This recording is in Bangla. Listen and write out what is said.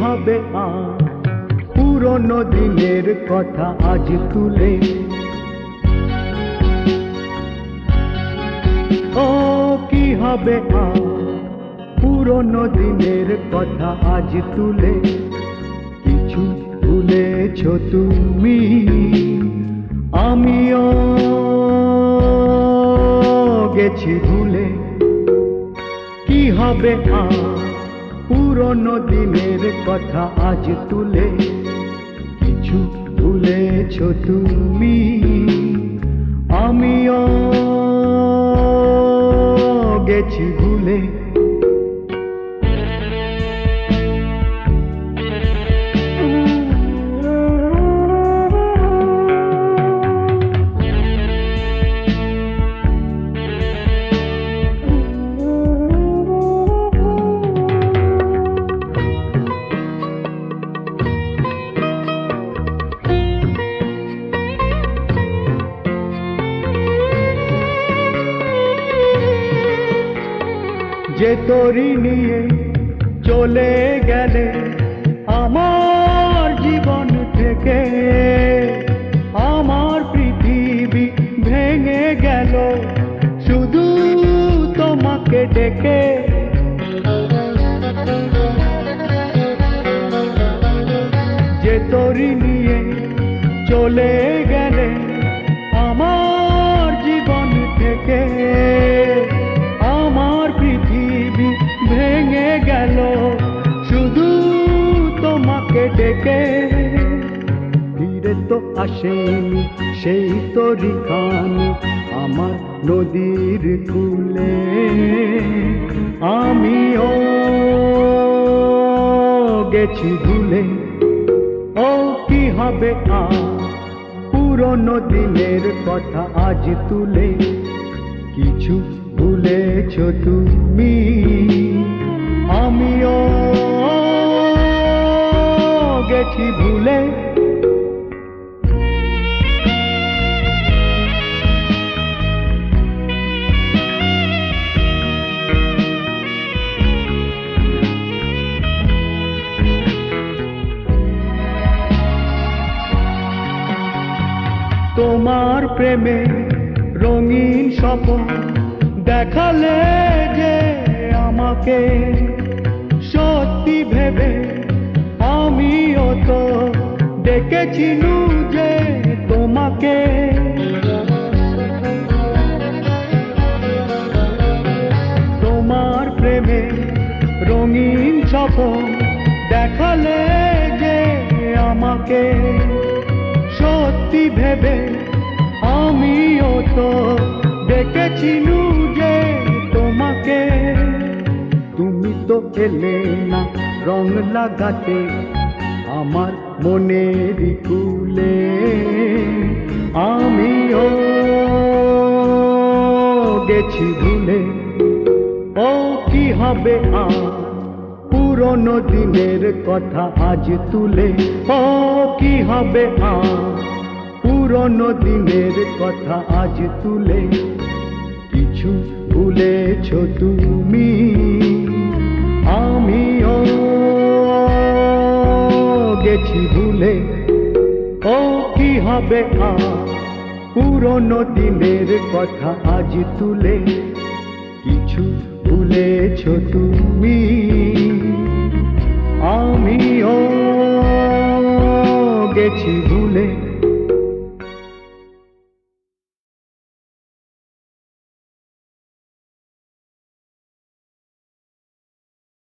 হবে আর পুরনো দিনের কথা আজ তুলে? ও কি হবে আর পুরনো দিনের কথা আজ তুলে? কিছু ভুলেছো তুমি, আমিও গেছি ভুলে। কি হবে আর পুরনো দিনের কথা আজ তুলে? কিছু ভুলেছো তুমি, আমিও গেছি ভুলে। যে তোরি নিয়ে চলে গেলে আমার জীবন থেকে, আমার পৃথিবী ভেঙে গেল শুধু তোমাকে ডেকে। যে তোরি নিয়ে চলে গেলে আমার জীবন থেকে, আমার পৃথিবী ভেঙে গেল শুধু তোমাকে ডেকে। ফিরে তো আসেনি সেই তরিখানি আমার নদীর কূলে, আমিও গেছি ভুলে। ও কি হবে আর পুরনো দিনের কথা আজ তুলে? কিছু ভুলেছো তুমি, আমিও গেছি ভুলে। তোমার প্রেমে রঙিন স্বপ্ন দেখালে যে আমাকে, সত্যি ভেবে আমিও তো ডেকেছিলু যে তোমাকে। তোমার প্রেমে রঙিন স্বপ্ন দেখালে যে আমাকে, সত্যি ভেবে আমিও তো ডেকেছিলু যে তোমাকে। তুমি তো এলে না রং লাগাতে আমার মনের কুলে, আমিও গেছি ভুলে। ও কি হবে আর পুরনো দিনের কথা আজ তুলে? ও কি হবে আর পুরনো দিনের কথা আজ তুলে? কিছু ভুলেছো তুমি, আমিও গেছি ভুলে। ও কি হবে আর পুরনো দিনের কথা আজ তুলে? কিছু ভুলেছো তুমি, আমিও গেছি ভুলে।